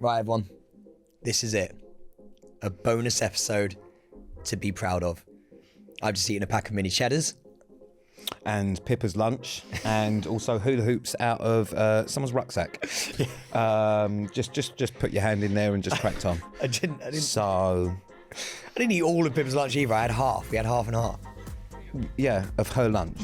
Right, everyone. This is it. A bonus episode to be proud of. I've just eaten a pack of mini cheddars. And Pippa's lunch, and also hula hoops out of someone's rucksack. Just put your hand in there and just cracked on. I didn't I eat all of Pippa's lunch either. I had half. We had half and half. Yeah, of her lunch.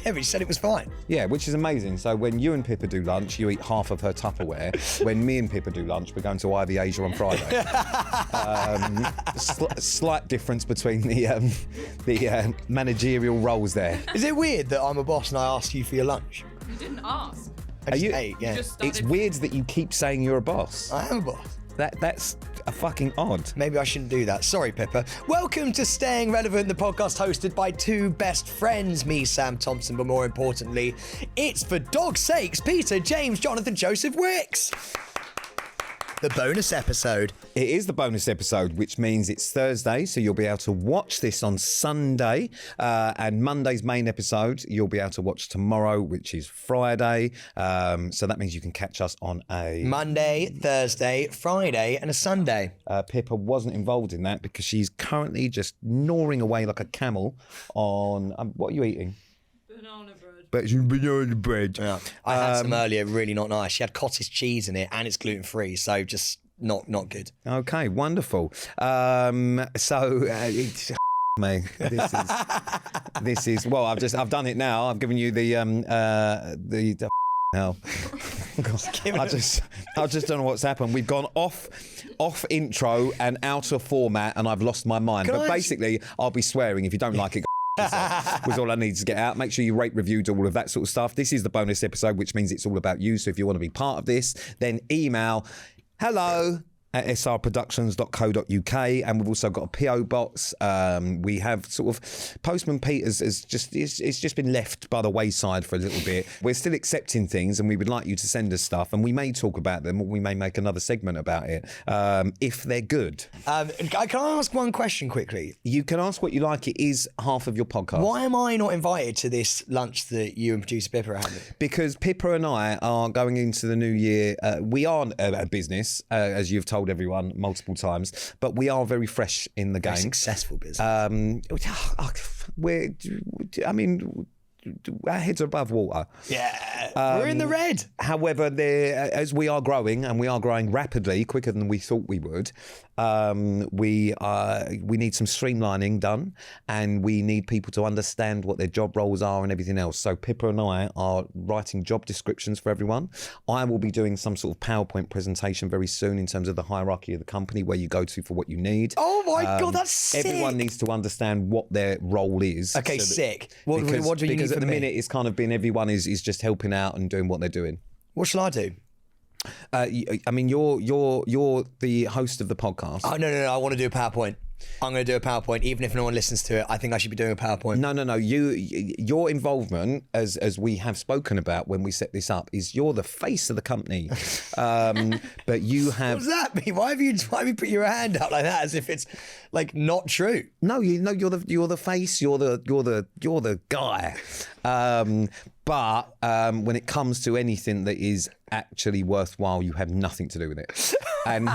Yeah, but she said it was fine. Yeah, which is amazing. So when you and Pippa do lunch, you eat half of her Tupperware. When me and Pippa do lunch, we're going to Ivy Asia on Friday. Slight difference between the managerial roles there. Is it weird that I'm a boss and I ask you for your lunch? You didn't ask. I just ate, yeah. It's weird that you keep saying you're a boss. I am a boss. That's a fucking odd. Maybe I shouldn't do that. Sorry, Pippa. Welcome to Staying Relevant, the podcast hosted by two best friends, me, Sam Thompson, but more importantly, it's for dog's sakes, Peter, James, Jonathan, Joseph Wicks. The bonus episode. It is the bonus episode, which means it's Thursday, so you'll be able to watch this on Sunday. And Monday's main episode, you'll be able to watch tomorrow, which is Friday. So that means you can catch us on a Monday, Thursday, Friday, and a Sunday. Pippa wasn't involved in that because she's currently just gnawing away like a camel on... what are you eating? Banana bread. But you banana bread. Yeah. I had some earlier, really not nice. She had cottage cheese in it and it's gluten-free, so just not good. Okay, wonderful. It's me. This is well. I've done it now. I've given you the hell. I just don't know what's happened. We've gone off intro and out of format, and I've lost my mind. But basically, I'll be swearing if you don't like it. Was all I need to get out. Make sure you rate, review, do all of that sort of stuff. This is the bonus episode, which means it's all about you. So if you want to be part of this, then email hello@srproductions.co.uk, and we've also got a PO box. We have sort of Postman Pete it's just been left by the wayside for a little bit. We're still accepting things, and we would like you to send us stuff, and we may talk about them, or we may make another segment about it if they're good. Can I ask one question quickly? You can ask what you like. It is half of your podcast. Why am I not invited to this lunch that you and producer Pippa are having? Because Pippa and I are going into the new year. We aren't a business, as you've told everyone multiple times, but we are very fresh in the game. Successful business. Our heads are above water. Yeah, we're in the red. However, as we are growing, and we are growing rapidly, quicker than we thought we would, we need some streamlining done, and we need people to understand what their job roles are and everything else. So Pippa and I are writing job descriptions for everyone. I will be doing some sort of PowerPoint presentation very soon in terms of the hierarchy of the company, where you go to for what you need. Oh my God, that's sick. Everyone needs to understand what their role is. Okay, so sick. What do you need because at from the me? minute it's kind of been everyone is just helping out and doing what they're doing. What shall I do? You're the host of the podcast. Oh, no, I want to do a PowerPoint. I'm going to do a PowerPoint, even if no one listens to it. I think I should be doing a PowerPoint. No. Your involvement, as we have spoken about when we set this up, is you're the face of the company. But you have. What does that mean? Why have you put your hand out like that, as if it's like not true? No, you're the face. You're the guy. But when it comes to anything that is actually worthwhile, you have nothing to do with it, and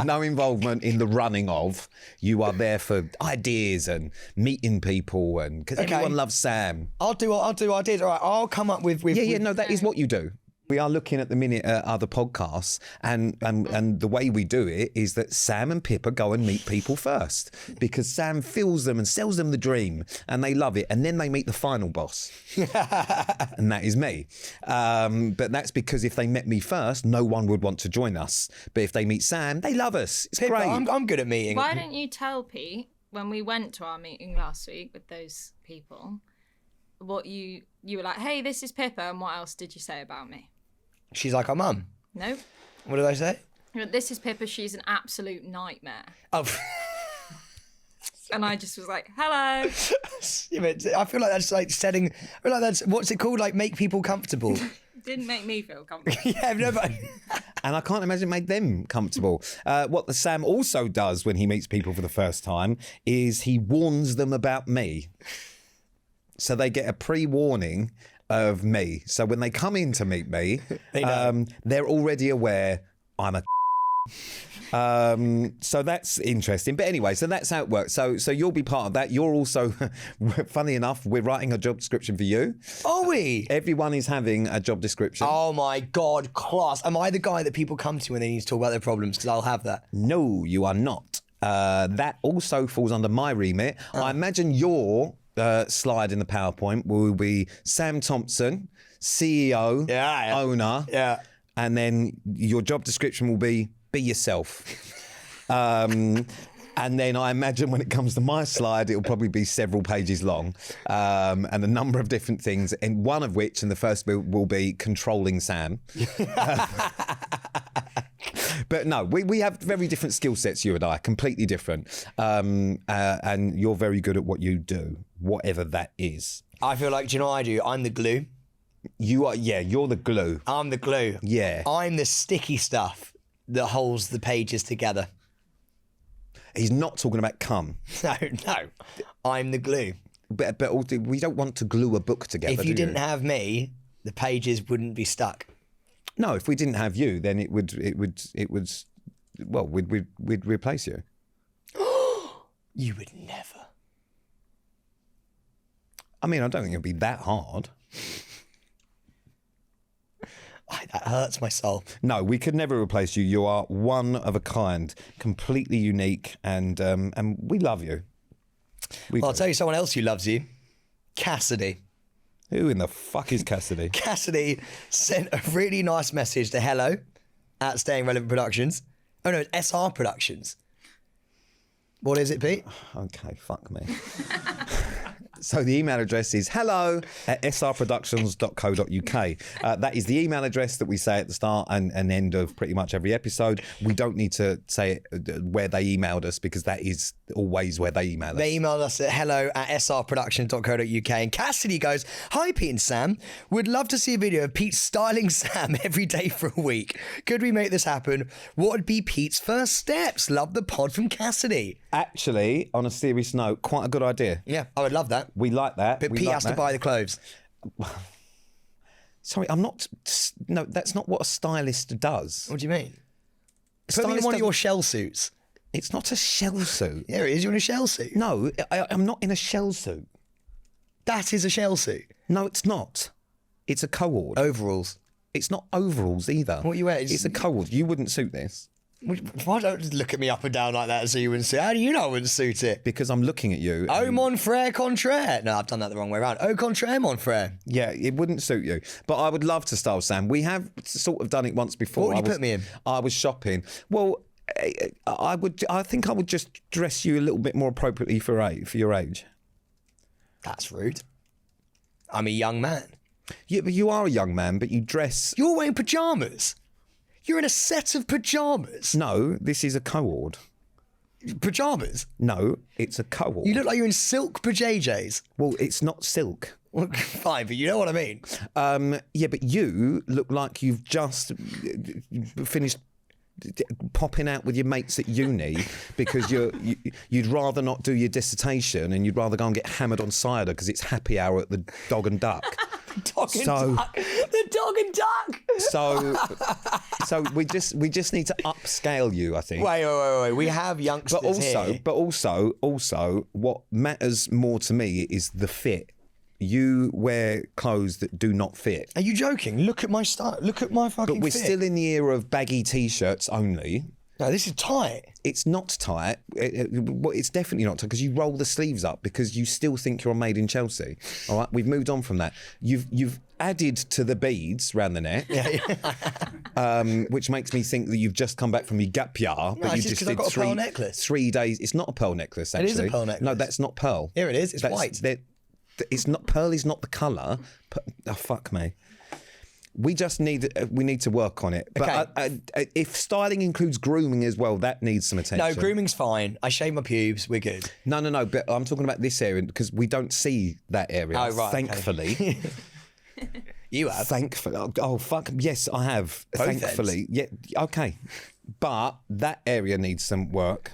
no involvement in the running of. You are there for ideas and meeting people, and because everyone loves Sam. I'll do what I did. All right, I'll come up with. That is what you do. We are looking at the minute at other podcasts, and the way we do it is that Sam and Pippa go and meet people first, because Sam fills them and sells them the dream, and they love it, and then they meet the final boss, and that is me. But that's because if they met me first, no one would want to join us. But if they meet Sam, they love us. It's Pippa, great. I'm good at meeting. Why don't you tell Pete, when we went to our meeting last week with those people, what you were like, hey, this is Pippa, and what else did you say about me? She's like our mum. No. What did I say? This is Pippa, she's an absolute nightmare. Oh. And I just was like, hello. Yeah, but I feel like that's like setting. I feel like that's what's it called? Like make people comfortable. Didn't make me feel comfortable. Yeah, no, but And I can't imagine it made them comfortable. What the Sam also does when he meets people for the first time is he warns them about me. So they get a pre-warning of me. So when they come in to meet me, they're already aware I'm a so that's interesting. But anyway, so that's how it works. So you'll be part of that. You're also, funny enough, we're writing a job description for you. Are we? Everyone is having a job description. Oh my God, class. Am I the guy that people come to when they need to talk about their problems? Because I'll have that. No, you are not. That also falls under my remit. I imagine your slide in the PowerPoint will be Sam Thompson, CEO, owner. Yeah. And then your job description will be yourself. And then I imagine when it comes to my slide, it'll probably be several pages long, and a number of different things, and one of which, and the first will be controlling Sam. But no, we have very different skill sets, you and I, completely different. And you're very good at what you do, whatever that is. I feel like, do you know what I do? I'm the glue. You are, yeah, you're the glue. I'm the glue. Yeah. I'm the sticky stuff that holds the pages together. He's not talking about cum. No. I'm the glue. But we don't want to glue a book together. If you didn't have me, the pages wouldn't be stuck. No, if we didn't have you, then it would. Well, we'd replace you. You would never. I mean, I don't think it'd be that hard. That hurts my soul. No, we could never replace you. You are one of a kind, completely unique, and we love you. I'll tell you someone else who loves you. Cassidy. Who in the fuck is Cassidy? Cassidy sent a really nice message to hello at Staying Relevant Productions. Oh no, it's SR Productions. What is it, Pete? Okay, fuck me. So the email address is hello@srproductions.co.uk. That is the email address that we say at the start and end of pretty much every episode. We don't need to say where they emailed us because that is always where they email us. They emailed us at hello@srproductions.co.uk, and Cassidy goes, "Hi Pete and Sam, would love to see a video of Pete styling Sam every day for a week. Could we make this happen? What would be Pete's first steps? Love the pod," from Cassidy. Actually, on a serious note, quite a good idea. Yeah, I would love that. We like that. But Pete has to buy the clothes. Sorry, I'm not. No, that's not what a stylist does. What do you mean? Put me in one of your shell suits. It's not a shell suit. Yeah, it is. You're in a shell suit. No, I'm not in a shell suit. That is a shell suit. No, it's not. It's a co-ord. Overalls. It's not overalls either. What you wear? It's a co-ord. You wouldn't suit this. Why don't you look at me up and down like that so you wouldn't suit? How do you know I wouldn't suit it? Because I'm looking at you. Au mon frère contraire. No, I've done that the wrong way around. Au contraire, mon frère. Yeah, it wouldn't suit you. But I would love to style Sam. We have sort of done it once before. What would you put me in? I was shopping. Well, I think I would just dress you a little bit more appropriately for your age. That's rude. I'm a young man. Yeah, but you are a young man, but you dress... You're wearing pyjamas. You're in a set of pyjamas. No, this is a co-ord. Pyjamas? No, it's a co-ord. You look like you're in silk pyjajs. Well, it's not silk. Well, fine, but you know what I mean. Yeah, but you look like you've just finished popping out with your mates at uni because you'd rather not do your dissertation and you'd rather go and get hammered on cider because it's happy hour at the Dog and Duck. Duck. The Dog and Duck. So we just need to upscale you, I think. Wait. We have youngsters here. But also, what matters more to me is the fit. You wear clothes that do not fit. Are you joking? Look at my style. Look at my fucking But we're fit. still in the era of baggy t-shirts only. No, this is tight. It's not tight. It's definitely not tight because you roll the sleeves up because you still think you're made in Chelsea. All right, we've moved on from that. You've added to the beads round the neck, which makes me think that you've just come back from your gap year. But it's you just 'cause did I've got a pearl necklace. 3 days. It's not a pearl necklace. Actually, It is a pearl necklace. No, that's not pearl. Here it is. It's white. It's not pearl. Is not the colour. Oh fuck me. We need to work on it. But Okay. if styling includes grooming as well, that needs some attention. No, grooming's fine. I shave my pubes. We're good. No. But I'm talking about this area because we don't see that area. Oh, right, thankfully. Okay. You have. Thankfully. Oh, fuck. Yes, I have. Both thankfully. ends. Yeah. Okay. But that area needs some work.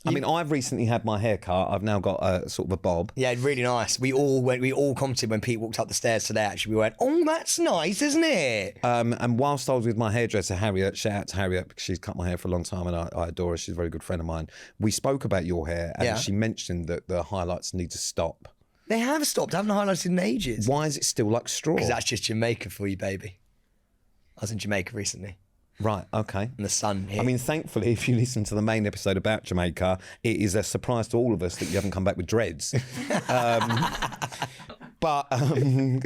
I mean, I've recently had my hair cut. I've now got a sort of a bob. Yeah, really nice. We all commented when Pete walked up the stairs today, actually. We went, oh, that's nice, isn't it? And whilst I was with my hairdresser, Harriet, shout out to Harriet, because she's cut my hair for a long time and I adore her. She's a very good friend of mine. We spoke about your hair and she mentioned that the highlights need to stop. They have stopped. I haven't highlighted in ages. Why is it still like straw? Because that's just Jamaica for you, baby. I was in Jamaica recently. Right, okay. And the sun hit. I mean, thankfully, if you listen to the main episode about Jamaica, it is a surprise to all of us that you haven't come back with dreads. But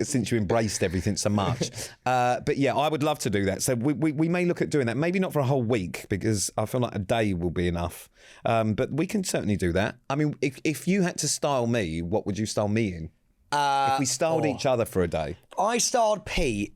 since you embraced everything so much. But yeah, I would love to do that. So we may look at doing that. Maybe not for a whole week, because I feel like a day will be enough. But we can certainly do that. I mean, if you had to style me, what would you style me in? If we styled each other for a day. I styled Pete.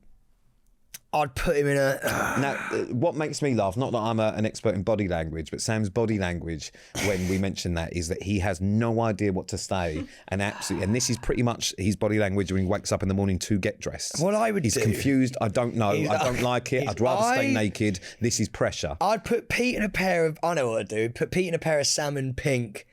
I'd put him in a... Now, what makes me laugh, not that I'm an expert in body language, but Sam's body language, when we mention that, is that he has no idea what to say. And this is pretty much his body language when he wakes up in the morning to get dressed. What I would He's do... confused. I don't know. I don't like it. I'd rather stay naked. This is pressure. I'd put Pete in a pair of... I know what I'd do. Put Pete in a pair of salmon pink...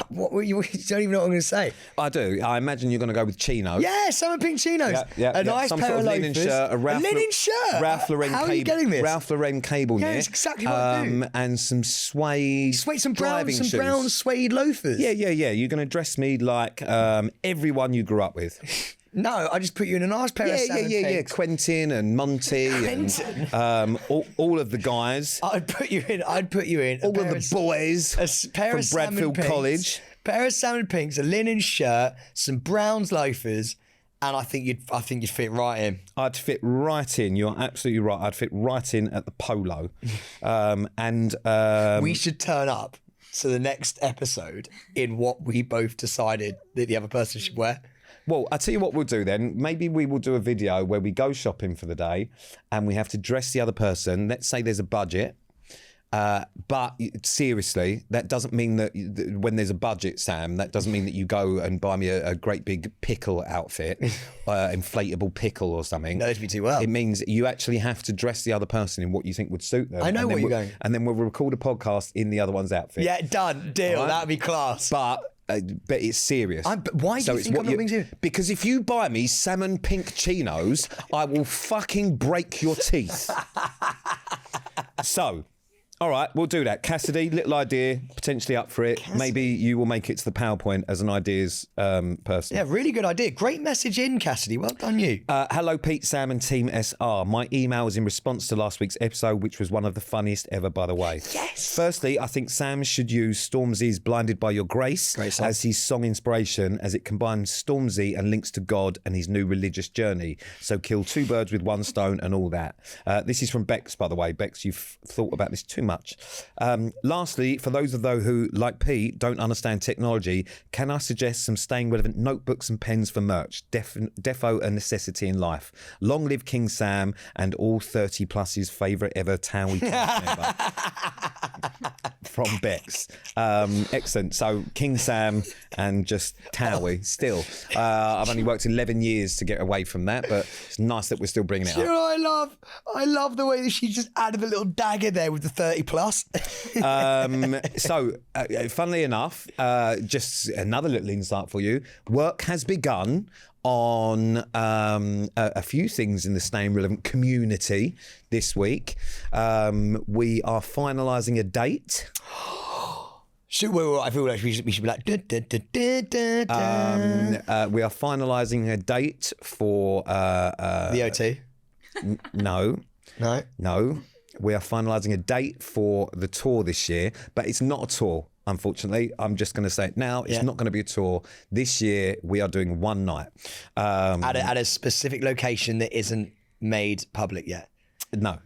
What were you don't even know what I'm going to say. I do. I imagine you're going to go with chinos. Yeah, salmon pink chinos. A nice Some pair sort of linen loafers. shirt. A linen shirt? Ralph Lauren How are you getting this? Ralph Lauren cable knit. Yeah, it's exactly what I do. And some suede some driving shoes. brown suede loafers. Yeah. You're going to dress me like everyone you grew up with. No, I just put you in a nice pair of salmon pink. Yeah. Quentin and Monty. Quentin. And, all of the guys. I'd put you in. All of the boys a pair from of salmon Bradfield pinks, College. Pair of salmon pinks, a linen shirt, some Browns loafers, and I think you'd fit right in. I'd fit right in. You're absolutely right. I'd fit right in at the polo. We should turn up to the next episode in what we both decided that the other person should wear. Well, I'll tell you what we'll do then. Maybe we will do a video where we go shopping for the day and we have to dress the other person. Let's say there's a budget. But seriously, that doesn't mean that when there's a budget, Sam, that doesn't mean that you go and buy me a great big pickle outfit, inflatable pickle or something. No, that'd be too well. It means you actually have to dress the other person in what you think would suit them. I know where you're going. And then we'll record a podcast in the other one's outfit. Yeah, done. Deal. Right? That'd be class. But it's serious. Why do you think I'm not being serious? Because if you buy me salmon pink chinos, I will fucking break your teeth. So... all right, we'll do that. Cassidy, little idea, potentially up for it. Cassidy. Maybe you will make it to the PowerPoint as an ideas person. Yeah, really good idea. Great message in, Cassidy. Well done, you. Hello, Pete, Sam and Team SR. My email is in response to last week's episode, which was one of the funniest ever, by the way. Yes. Firstly, I think Sam should use Stormzy's Blinded by Your Grace as his song inspiration, as it combines Stormzy and links to God and his new religious journey. So kill two birds with one stone and all that. This is from Bex, by the way. Bex, you've thought about this too much. Lastly, for those of those who, like Pete, don't understand technology, can I suggest some staying relevant notebooks and pens for merch? Defo a necessity in life. Long live King Sam and all 30 plus's favourite ever Towie member. From Bex. Excellent. So King Sam and just Towie still. I've only worked 11 years to get away from that, but it's nice that we're still bringing it up. You know what I love the way that she just added a little dagger there with the 30 plus. So, funnily enough, just another little insight for you. Work has begun on a few things in the Staying Relevant community this week. We are finalising a date. I feel like we should be like... we are finalising a date for... the OT? No. No? We are finalising a date for the tour this year, but it's not a tour, unfortunately. I'm just going to say it now. It's not going to be a tour. This year, we are doing one night. At a specific location that isn't made public yet. No.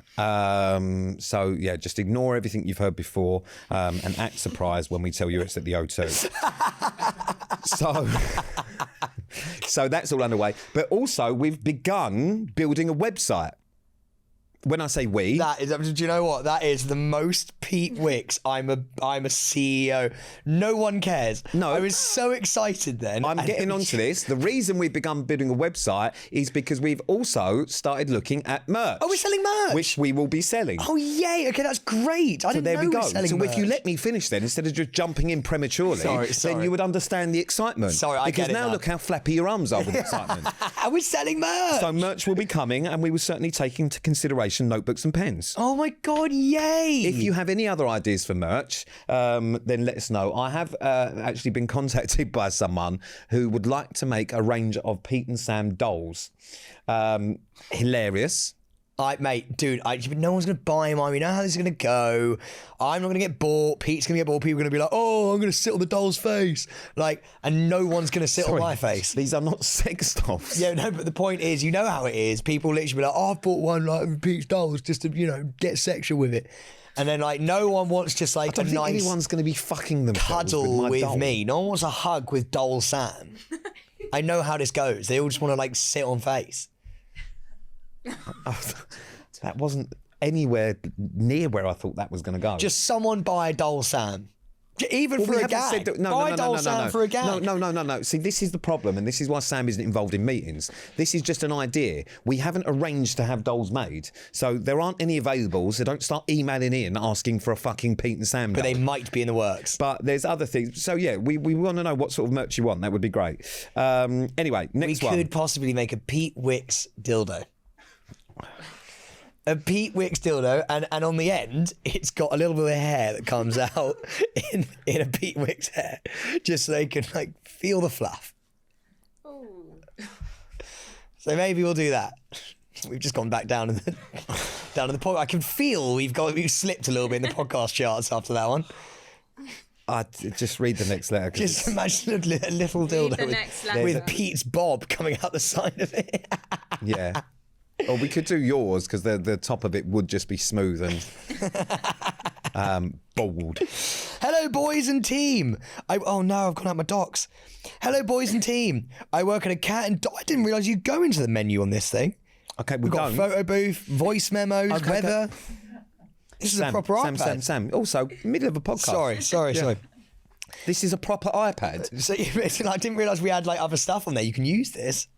So, yeah, just ignore everything you've heard before and act surprised when we tell you it's at the O2. So that's all underway. But also, we've begun building a website when I say we, That is, do you know what? That is the most Pete Wicks. I'm a CEO. No one cares. No. I was so excited then. I'm getting onto this. The reason we've begun building a website is because we've also started looking at merch. Oh, we're selling merch? Which we will be selling. Oh, yay. Okay, that's great. I didn't There know we go. we're selling So merch. if you let me finish then, instead of just jumping in prematurely, Sorry. then you would understand the excitement. Sorry, I because get it now now. look how flappy your arms are with excitement. I was selling merch. So merch will be coming, and we will certainly take into consideration notebooks and pens. Oh my God, yay. If you have any other ideas for merch, then let us know. I have actually been contacted by someone who would like to make a range of Pete and Sam dolls. Hilarious. Mate, dude, no one's going to buy mine. We know how this is going to go. I'm not going to get bought. Pete's going to get bought. People are going to be like, oh, I'm going to sit on the doll's face. And no one's going to sit on my face. These are not sex dolls. Yeah, no, but the point is, you know how it is. People literally be like, oh, I've bought one of Pete's dolls just to, get sexual with it. And then, no one wants just I don't a think nice anyone's going to be fucking themselves cuddle with, with doll. me. No one wants a hug with Doll Sam. I know how this goes. They all just want to, sit on face. That wasn't anywhere near where I thought that was going to go. Just someone buy Doll Sam. Even Well, for we a haven't gag. said that- no, buy no, no, Doll no, no, Sam no. for a gag. No. See, this is the problem, and this is why Sam isn't involved in meetings. This is just an idea. We haven't arranged to have dolls made, so there aren't any available. So don't start emailing in asking for a fucking Pete and Sam doll. But they might be in the works. But there's other things. So yeah, we want to know what sort of merch you want. That would be great. Anyway, next We one. could possibly make a Pete Wicks dildo. A Pete Wicks dildo, and on the end, it's got a little bit of hair that comes out in a Pete Wicks hair, just so they can feel the fluff. Ooh. So maybe we'll do that. We've just gone back down in the podcast. I can feel we've slipped a little bit in the podcast charts after that one. Just read the next letter. Just imagine a little dildo the next letter. with Pete's bob coming out the side of it. Yeah. Or we could do yours because the top of it would just be smooth and bold. Hello, boys and team. Oh no, I've gone out my docs. Hello, boys and team. I work at a cat and dog. I didn't realise you'd go into the menu on this thing. Okay, We've got a photo booth, voice memos, weather. This is a proper iPad. Sam. Also, middle of a podcast. Sorry. This is a proper iPad. So I didn't realise we had other stuff on there. You can use this.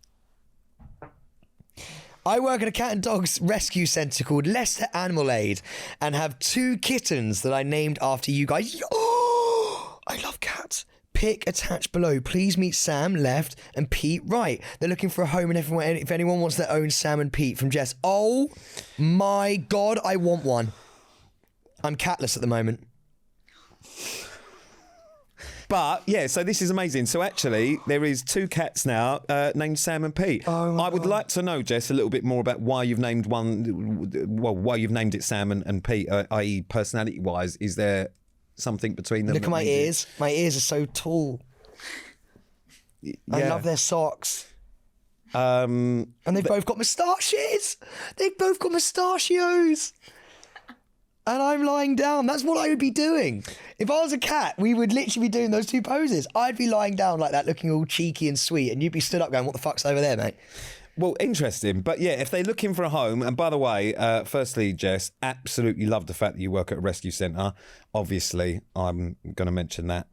I work at a cat and dogs rescue centre called Leicester Animal Aid and have 2 kittens that I named after you guys. Oh, I love cats. Pick attached below. Please meet Sam left and Pete right. They're looking for a home, and if anyone wants their own Sam and Pete from Jess. Oh my God, I want one. I'm catless at the moment. But yeah, so this is amazing. So actually, there is 2 cats now named Sam and Pete. Oh, I would like to know, Jess, a little bit more about why you've named one. Well, why you've named it Sam and Pete, i.e., personality-wise. Is there something between them? Look at my ears. My ears are so tall. I love their socks. And they've both got moustaches. They've both got mustachios. And I'm lying down. That's what I would be doing. If I was a cat, we would literally be doing those 2 poses. I'd be lying down like that, looking all cheeky and sweet, and you'd be stood up going, what the fuck's over there, mate? Well, interesting. But yeah, if they're looking for a home, and by the way, firstly, Jess, absolutely love the fact that you work at a rescue centre. Obviously, I'm going to mention that.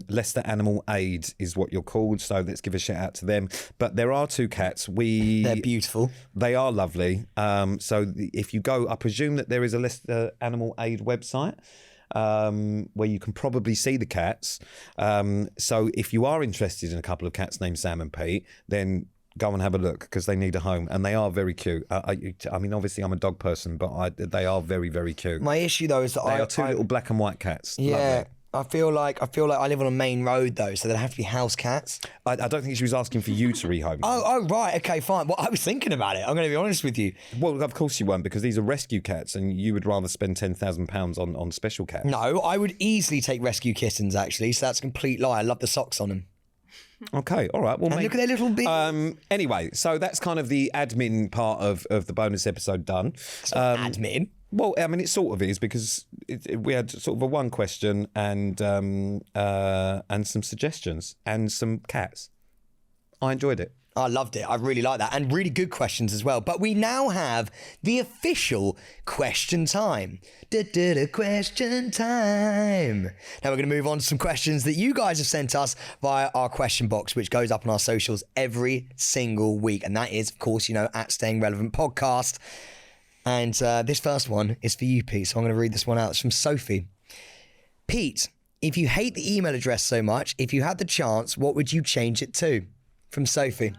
Leicester Animal Aid is what you're called, so let's give a shout out to them. But there are 2 cats. They're beautiful. They are lovely. So if you go, I presume that there is a Leicester Animal Aid website. Where you can probably see the cats. So if you are interested in a couple of cats named Sam and Pete, then go and have a look because they need a home and they are very cute. I mean, obviously I'm a dog person, but they are very, very cute. My issue though is that they are 2 little black and white cats. Yeah. Lovely. I feel like I live on a main road though, so they'd have to be house cats. I don't think she was asking for you to rehome them. Oh, right, okay, fine. Well, I was thinking about it. I'm going to be honest with you. Well, of course you won't, because these are rescue cats, and you would rather spend £10,000 on special cats. No, I would easily take rescue kittens actually. So that's a complete lie. I love the socks on them. Okay, all right. Well, And look at their little bit. Anyway, so that's kind of the admin part of the bonus episode done. Admin. Well, I mean, it sort of is because we had sort of a 1 question and some suggestions and some cats. I enjoyed it. I loved it. I really like that. And really good questions as well. But we now have the official question time. Question time. Now we're going to move on to some questions that you guys have sent us via our question box, which goes up on our socials every single week. And that is, of course, at Staying Relevant Podcast. And this first one is for you, Pete. So I'm going to read this one out. It's from Sophie. Pete, if you hate the email address so much, if you had the chance, what would you change it to? From Sophie.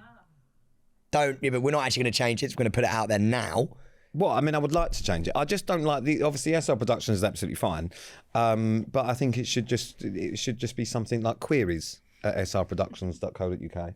But we're not actually going to change it. We're going to put it out there now. Well, I mean, I would like to change it. I just don't like obviously SR Production is absolutely fine. But I think it should just be something like queries at srproductions.co.uk.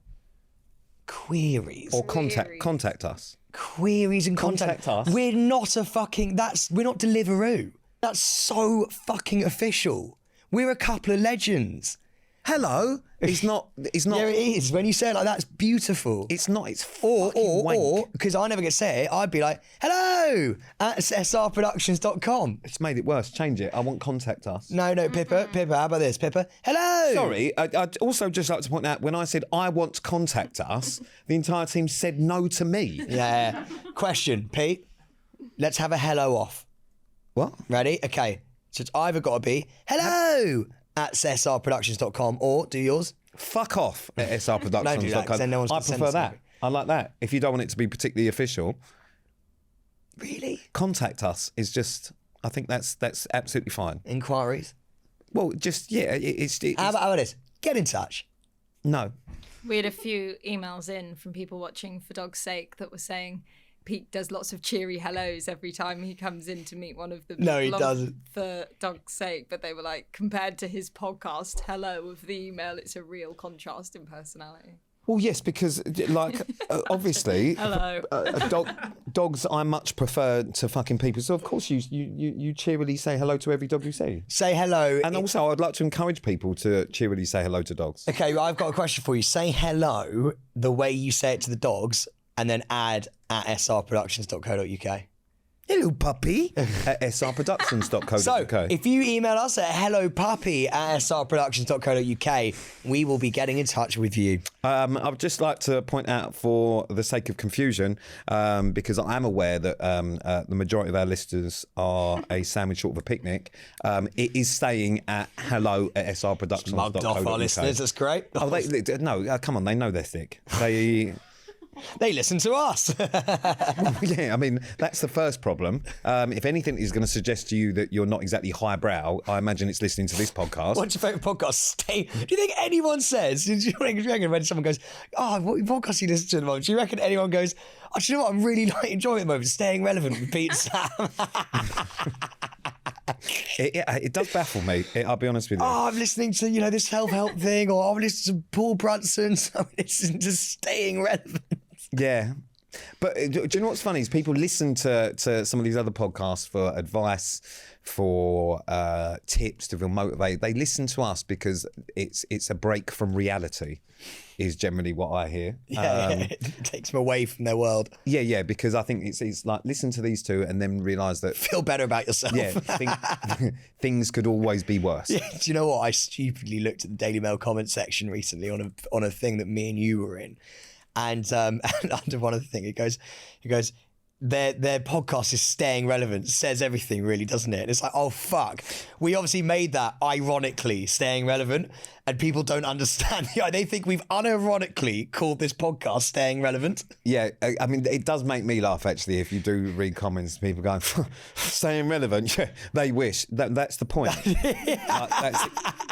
Queries? Or contact us. Queries and contact us. We're not we're not Deliveroo. That's so fucking official. We're a couple of legends. Hello. It's not. Yeah, it is. When you say it like that, it's beautiful. It's not. It's or because I never get to say it, I'd be like, hello at srproductions.com. It's made it worse. Change it. I want contact us. No, Pippa, how about this? Pippa, hello. Sorry, I'd also just like to point out, when I said I want contact us, the entire team said no to me. Yeah. Question, Pete. Let's have a hello off. What? Ready? Okay. So it's either got to be hello at srproductions.com or do yours. Fuck off at srproductions.com. Don't do that, 'cause then no one's I gonna send prefer that. something. I like that. If you don't want it to be particularly official, Really? contact us is just. I think that's absolutely fine. Inquiries? Well, just it's How about this? Get in touch. no. We had a few emails in from people watching For Dog's Sake that were saying Pete does lots of cheery hellos every time he comes in to meet one of the people. No, he doesn't. For Dog's Sake, but they were like, compared to his podcast hello of the email, it's a real contrast in personality. Well, yes, because obviously, Hello. Dogs I much prefer to fucking people. So of course you cheerily say hello to every dog you see. Say hello. And also, I'd like to encourage people to cheerily say hello to dogs. Okay, well, I've got a question for you. Say hello the way you say it to the dogs and then add at srproductions.co.uk. Hello, puppy. At srproductions.co.uk. So, if you email us at hellopuppy at srproductions.co.uk, we will be getting in touch with you. I'd just like to point out, for the sake of confusion, because I am aware that the majority of our listeners are a sandwich short of a picnic, it is staying at hello at srproductions.co.uk. Mugged off our listeners, that's great. Oh, no, come on, they know they're thick. They listen to us. Yeah, I mean, that's the first problem. If anything is going to suggest to you that you're not exactly highbrow, I imagine it's listening to this podcast. What's your favourite podcast? Do you think anyone says, do you reckon when someone goes, oh, what podcast do you listen to at the moment? Do you reckon anyone goes, oh, do you know what I'm really enjoying at the moment? Staying Relevant with Pete and Sam. It does baffle me. I'll be honest with you. Oh, I'm listening to, this self-help thing, or I'm listening to Paul Brunson, so I'm listening to Staying Relevant. Yeah. But do you know what's funny is people listen to some of these other podcasts for advice, for tips, to feel motivated. They listen to us because it's a break from reality, is generally what I hear. Yeah, it takes them away from their world. Yeah, because I think it's like, listen to these two and then realise that... Feel better about yourself. Yeah, things could always be worse. Yeah, do you know what? I stupidly looked at the Daily Mail comment section recently on a thing that me and you were in. And under one of the things, it goes, their podcast is Staying Relevant, says everything really, doesn't it? And it's like, oh, fuck. We obviously made that ironically Staying Relevant, and people don't understand. They think we've unironically called this podcast Staying Relevant. Yeah, I mean, it does make me laugh, actually, if you do read comments, people going, Staying Relevant. Yeah, they wish. That's the point.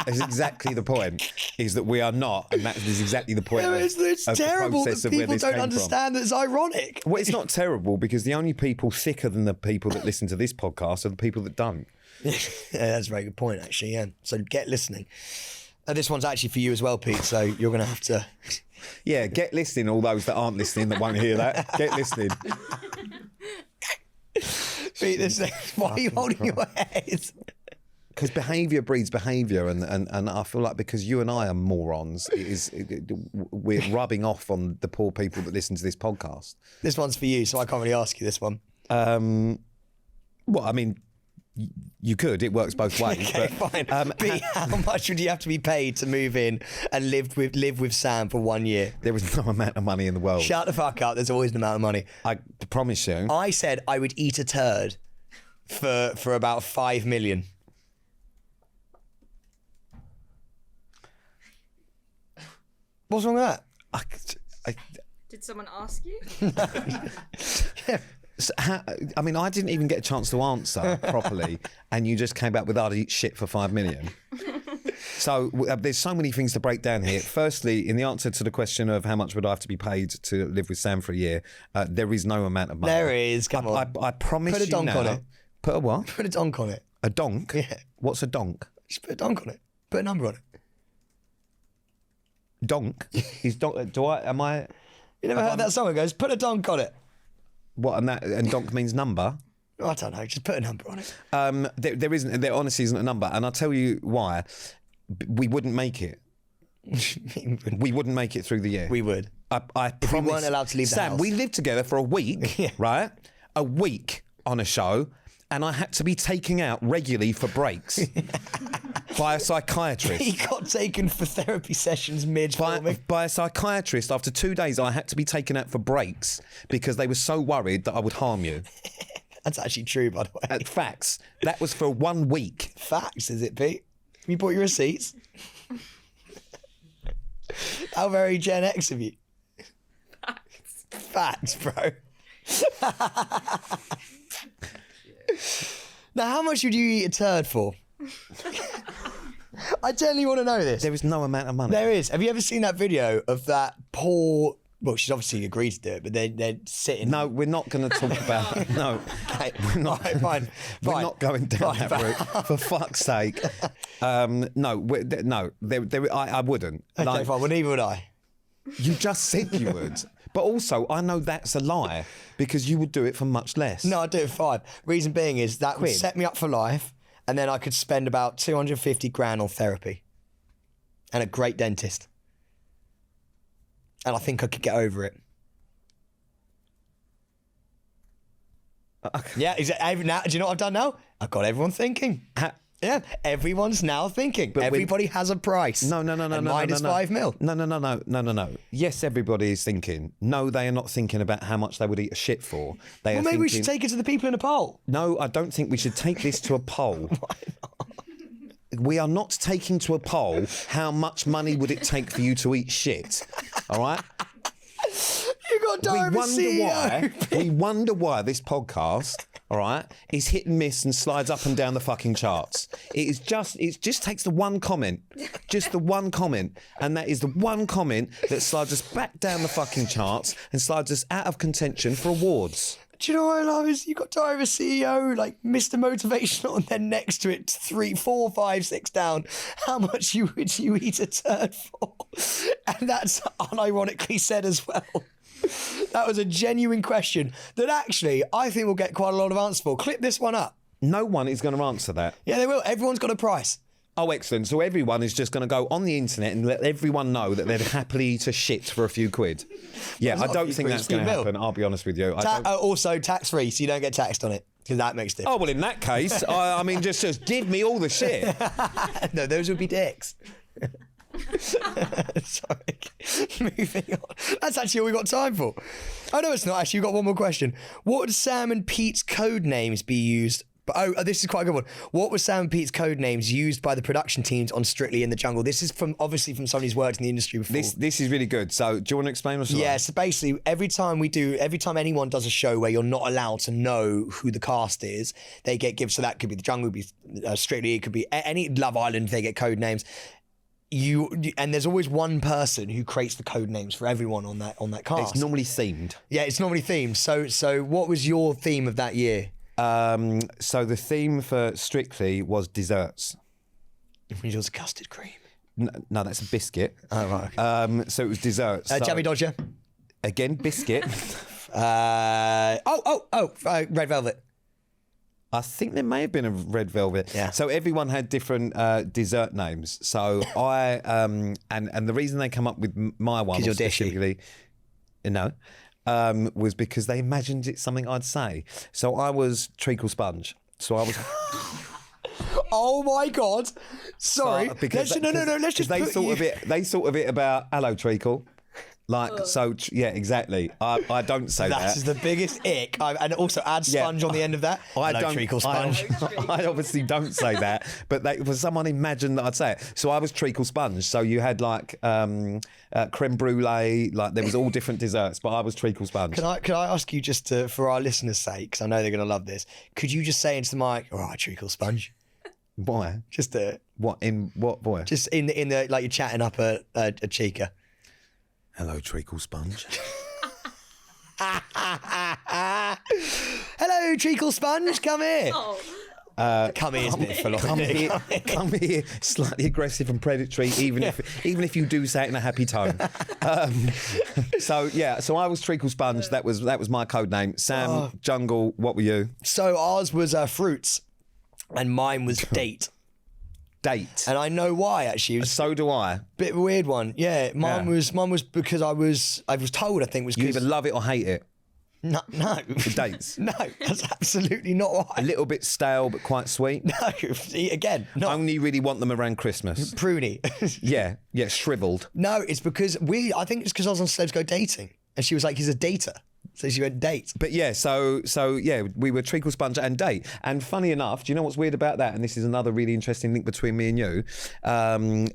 That's exactly the point, is that we are not, and that is exactly the point. It's terrible that people don't understand that it's ironic. Well, it's not terrible, because the only people sicker than the people that listen to this podcast are the people that don't. Yeah, that's a very good point, actually, yeah. So get listening. This one's actually for you as well, Pete, so you're going to have to... Yeah, get listening, all those that aren't listening, that won't hear that. Get listening. Pete, why are you holding your head? Because behaviour breeds behaviour, and I feel like because you and I are morons, we're rubbing off on the poor people that listen to this podcast. This one's for you, so I can't really ask you this one. Well, I mean, You could. It works both ways. Okay, but, fine. B, how much would you have to be paid to move in and live with Sam for 1 year? There was no amount of money in the world. Shut the fuck up. There's always an amount of money. I promise you. I said I would eat a turd for about 5 million. What's wrong with that? Did someone ask you? So I mean, I didn't even get a chance to answer properly, and you just came back with, I'd eat shit for 5 million. So there's so many things to break down here. Firstly, in the answer to the question of how much would I have to be paid to live with Sam for a year, there is no amount of money. There is. Come on. I promise you. Put a donk on it. Put a what? Put a donk on it. A donk? Yeah. What's a donk? Just put a donk on it. Put a number on it. Donk? Is donk? Do I? Am I? You never heard that song? It goes, put a donk on it. What? And donk means number. I don't know. Just put a number on it. There honestly isn't a number, and I'll tell you why. We wouldn't make it. We wouldn't make it through the year. We would. I If we promise. weren't allowed to leave the Sam, house. we lived together for a week, Yeah. right? A week on a show, and I had to be taken out regularly for breaks by a psychiatrist. He got taken for therapy sessions mid-filming. By a psychiatrist. After 2 days, I had to be taken out for breaks because they were so worried that I would harm you. That's actually true, by the way. Facts. That was for 1 week. Facts, is it, Pete? Have you bought your receipts? How very Gen X of you. Facts, bro. Now, how much would you eat a turd for? I genuinely want to know this. There is no amount of money. There is. Have you ever seen that video of that poor... Well, she's obviously agreed to do it, but they're sitting... No, we're not going to talk about... No, Okay, we're not, right, fine. we're not going down Fine, that route. For fuck's sake. No, I wouldn't. Okay, Like, fine. Well, neither would I. you just said you would. But also, I know that's a lie because you would do it for much less. No, I'd do it for 5. Reason being is that would Quid. set me up for life, and then I could spend about 250 grand on therapy and a great dentist. And I think I could get over it. Yeah, now, do you know what I've done now? I've got everyone thinking. Yeah, everyone's now thinking. Everybody has a price. No. And mine is 5 mil. No. Yes, everybody is thinking. No, they are not thinking about how much they would eat a shit for. They Well, are maybe we thinking, should take it to the people in a poll. No, I don't think we should take this to a poll. We are not taking to a poll how much money would it take for you to eat shit. All right? You got Diary of a CEO. We wonder why this podcast, all right, is hit and miss and slides up and down the fucking charts. It just takes the one comment, just the one comment, and that is the one comment that slides us back down the fucking charts and slides us out of contention for awards. Do you know what I love is you got Diary of a CEO, like Mr. Motivational, and then next to it 3, 4, 5, 6 down. How much would you eat a turd for? And that's unironically said as well. That was a genuine question that actually I think we'll get quite a lot of answers for. Clip this one up. No one is going to answer that. Yeah, they will. Everyone's got a price. Oh, excellent. So everyone is just going to go on the internet and let everyone know that they'd happily eat a shit for a few quid. Yeah, I don't think that's going to happen, I'll be honest with you. Also tax-free, so you don't get taxed on it, because that makes difference. Oh, well, in that case, I mean, just give me all the shit. No, those would be dicks. Sorry. Moving on. That's actually all we got time for. Oh, no, it's not. Actually, we've got one more question. What would Sam and Pete's code names be used? This is quite a good one. What were Sam and Pete's code names used by the production teams on Strictly in the Jungle? This is obviously from someone who's worked in the industry before. This is really good. So, do you want to explain what's Yeah, so basically, every time anyone does a show where you're not allowed to know who the cast is, they get given. So that could be the Jungle, could be Strictly, it could be any Love Island. They get code names. And there's always one person who creates the code names for everyone on that cast. It's normally themed. Yeah, it's normally themed. So what was your theme of that year? So the theme for Strictly was desserts. Yours was custard cream. No, that's a biscuit. Oh, right. Okay. So it was desserts. Jammy Dodger. Again, biscuit. Red Velvet. I think there may have been a red velvet. Yeah. So everyone had different dessert names. So I and the reason they come up with my one Because you're specifically, was because they imagined it's something I'd say. So I was treacle sponge. So I was. Oh my God! Sorry. Because No. Let's just they put sort you... of it. They sort of it about hello treacle. Like so, yeah, exactly. I don't say that. That is the biggest ick. And also add sponge on the end of that. I Hello, don't. treacle sponge. I obviously don't say that, but for someone imagined that I'd say it. So I was treacle sponge. So you had like creme brulee, like there was all different desserts, but I was treacle sponge. Can I ask you just to, for our listeners' sake, because I know they're going to love this, could you just say into the mic, all right, treacle sponge? Why? Just what in what boy? Just in the like you're chatting up a chica. Hello, treacle sponge. Hello, treacle sponge. Come here. Come here, Come here, slightly aggressive and predatory, even if you do say it in a happy tone. So I was treacle sponge. That was my code name. Sam Jungle. What were you? So ours was fruits, and mine was date. Date. And I know why actually. So do I. Bit of a weird one. Yeah, mine was because I was told, I think was You because either love it or hate it. no. Dates. No, that's absolutely not why. A little bit stale but quite sweet. No, see, again, not Only really want them around Christmas. pruny. Yeah, shriveled. No, it's because I think it's because I was on Celebs Go Dating, and she was like, he's a dater. So she went date. But yeah, so we were treacle sponge and date. And funny enough, do you know what's weird about that? And this is another really interesting link between me and you,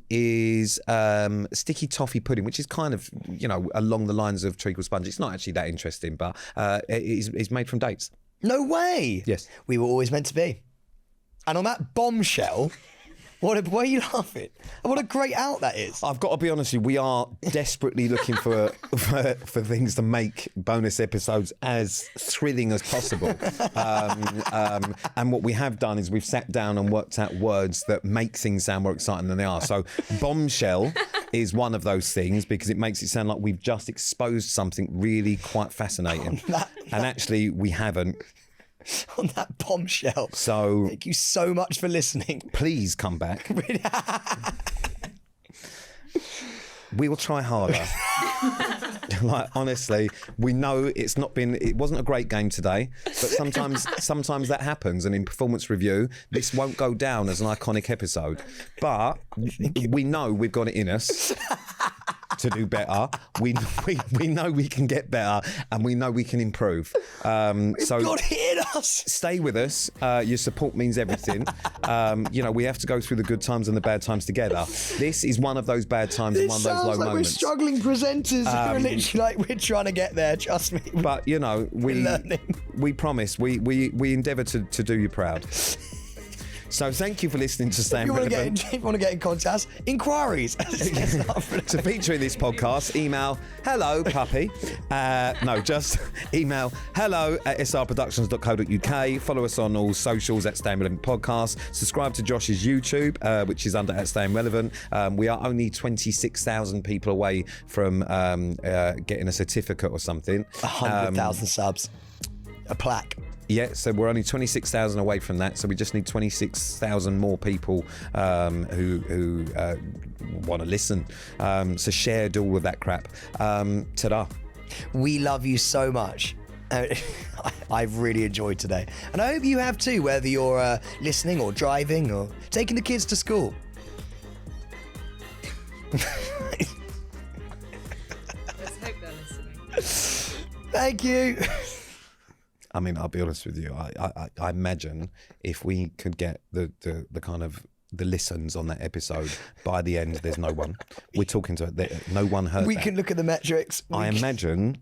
is sticky toffee pudding, which is kind of, along the lines of treacle sponge. It's not actually that interesting, but it's made from dates. No way. Yes. We were always meant to be. And on that bombshell, why are you laughing? What a great out that is. I've got to be honest with you, we are desperately looking for things to make bonus episodes as thrilling as possible. And what we have done is we've sat down and worked out words that make things sound more exciting than they are. So bombshell is one of those things because it makes it sound like we've just exposed something really quite fascinating. And actually we haven't. On that bombshell. So thank you so much for listening. Please come back. We will try harder. Like honestly, we know it wasn't a great game today, but sometimes that happens, and in performance review this won't go down as an iconic episode. But we know we've got it in us to do better. We know we can get better, and we know we can improve. So got it in us. Stay with us. Your support means everything. We have to go through the good times and the bad times together. This is one of those bad times and one of those low like moments. We're struggling presenters. We're literally like we're trying to get there. Trust me. But we promise. We endeavour to do you proud. So thank you for listening to Staying Relevant. If you want to get in contact, inquiries. To feature in this podcast, email hello puppy. Just email hello@srproductions.co.uk. Follow us on all socials at Staying Relevant Podcast. Subscribe to Josh's YouTube, which is under at Staying Relevant. We are only 26,000 people away from getting a certificate or something. 100,000 subs. A plaque. Yeah, so we're only 26,000 away from that. So we just need 26,000 more people who want to listen. So share, do all of that crap. Ta-da. We love you so much. I've really enjoyed today. And I hope you have too, whether you're listening or driving or taking the kids to school. Let's hope they're listening. Thank you. I mean, I'll be honest with you. I imagine if we could get the kind of the listens on that episode, by the end, there's no one. We're talking to no one heard. We can look at the metrics. I imagine,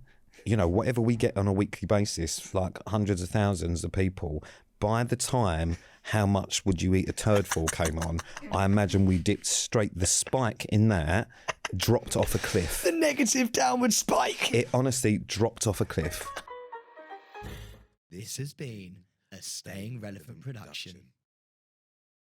whatever we get on a weekly basis, like hundreds of thousands of people. By the time How Much Would You Eat a Turd For came on, I imagine we dipped straight. The spike in that dropped off a cliff. The negative downward spike. It honestly dropped off a cliff. This has been a Staying Relevant production.